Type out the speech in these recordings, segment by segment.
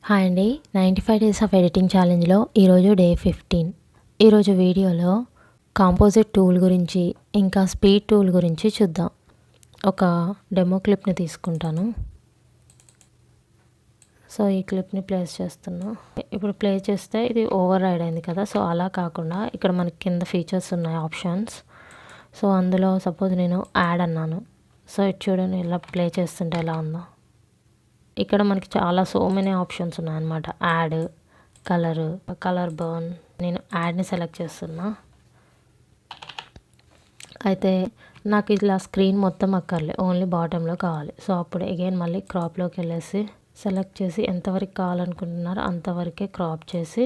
Hi అండి. 95 days of editing ఛాలెంజ్లో ఈరోజు day 15. ఈరోజు వీడియోలో కాంపోజిట్ టూల్ గురించి ఇంకా స్పీడ్ టూల్ గురించి చూద్దాం. ఒక డెమో క్లిప్ని తీసుకుంటాను. సో ఈ క్లిప్ని ప్లేస్ చేస్తున్నా. ఇప్పుడు ప్లే చేస్తే ఇది ఓవర్ రైడ్ అయింది కదా. సో అలా కాకుండా ఇక్కడ మనకి కింద ఫీచర్స్ ఉన్నాయి, ఆప్షన్స్. సో అందులో సపోజ్ నేను యాడ్ అన్నాను. సో ఇది చూడండి ఇలా ప్లే చేస్తుంటే ఎలా ఉందో. ఇక్కడ మనకి చాలా సో మెనీ ఆప్షన్స్ ఉన్నాయన్నమాట. Add, colour burn. నేను యాడ్ని సెలెక్ట్ చేస్తున్నా. అయితే నాకు ఇలా స్క్రీన్ మొత్తం అక్కర్లే, ఓన్లీ బాటంలో కావాలి. సో అప్పుడు అగైన్ మళ్ళీ క్రాప్లోకి వెళ్ళేసి సెలెక్ట్ చేసి ఎంతవరకు కావాలనుకుంటున్నారో అంతవరకే క్రాప్ చేసి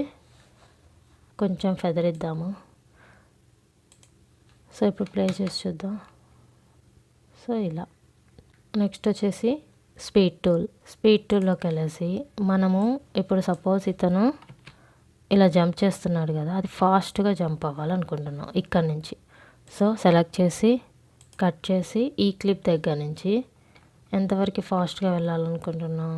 కొంచెం ఫెదరిద్దాము. సో ఇప్పుడు ప్లే చేసి చూద్దాం. సో ఇలా నెక్స్ట్ వచ్చేసి స్పీడ్ టూల్లోకి వెళ్ళేసి మనము ఇప్పుడు సపోజ్ ఇతను ఇలా జంప్ చేస్తున్నాడు కదా, అది ఫాస్ట్గా జంప్ అవ్వాలనుకుంటున్నాం ఇక్కడ నుంచి. సో సెలెక్ట్ చేసి కట్ చేసి ఈ క్లిప్ దగ్గర నుంచి ఎంతవరకు ఫాస్ట్గా వెళ్ళాలనుకుంటున్నాం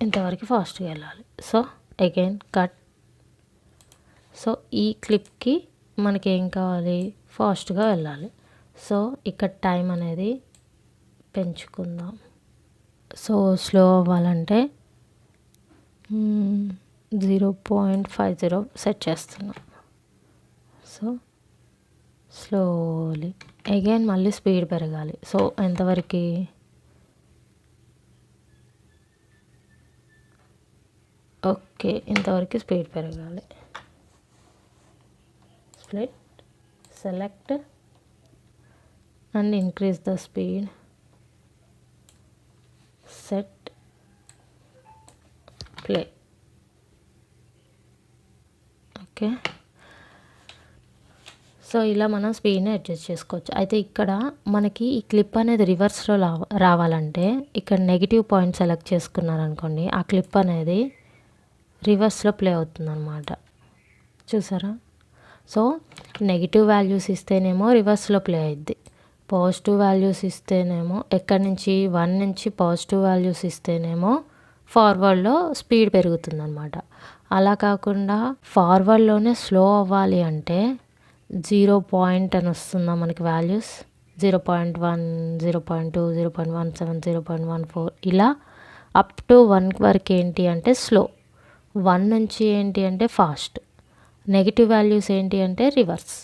ఇంతవరకు ఫాస్ట్గా వెళ్ళాలి. So again cut. సో ఈ క్లిప్కి మనకి ఏం కావాలి, ఫాస్ట్గా వెళ్ళాలి. సో ఇక్కడ టైం అనేది పెంచుకుందాం. సో స్లో అవ్వాలంటే 0.50 సెట్ చేస్తున్నాం. సో స్లోలీ అగైన్ మళ్ళీ స్పీడ్ పెరగాలి. సో ఎంతవరకు, ఓకే ఇంతవరకు స్పీడ్ పెరగాలి. Split, select and increase the speed, set, play. Okay, so ఇలా మనం స్పీడ్ని అడ్జస్ట్ చేసుకోవచ్చు. అయితే ఇక్కడ మనకి ఈ క్లిప్ అనేది రివర్స్లో రావాలంటే ఇక్కడ నెగిటివ్ పాయింట్ సెలెక్ట్ చేసుకున్నారనుకోండి, ఆ క్లిప్ అనేది రివర్స్లో ప్లే అవుతుంది అన్నమాట. చూసారా? సో నెగిటివ్ వాల్యూస్ ఇస్తేనేమో రివర్స్లో ప్లే అయ్యిద్ది, పాజిటివ్ వాల్యూస్ ఇస్తేనేమో ఎక్కడి నుంచి 1 నుంచి పాజిటివ్ వాల్యూస్ ఇస్తేనేమో ఫార్వర్డ్లో స్పీడ్ పెరుగుతుంది అనమాట. అలా కాకుండా ఫార్వర్డ్లోనే స్లో అవ్వాలి అంటే 0 పాయింట్ అని వస్తుందా మనకి వాల్యూస్, 0.1, 0.2, 0.17, 0.14 ఇలా అప్ టు 1 వరకు ఏంటి అంటే స్లో, 1 నుంచి ఏంటి అంటే ఫాస్ట్, నెగిటివ్ వాల్యూస్ ఏంటి అంటే రివర్స్.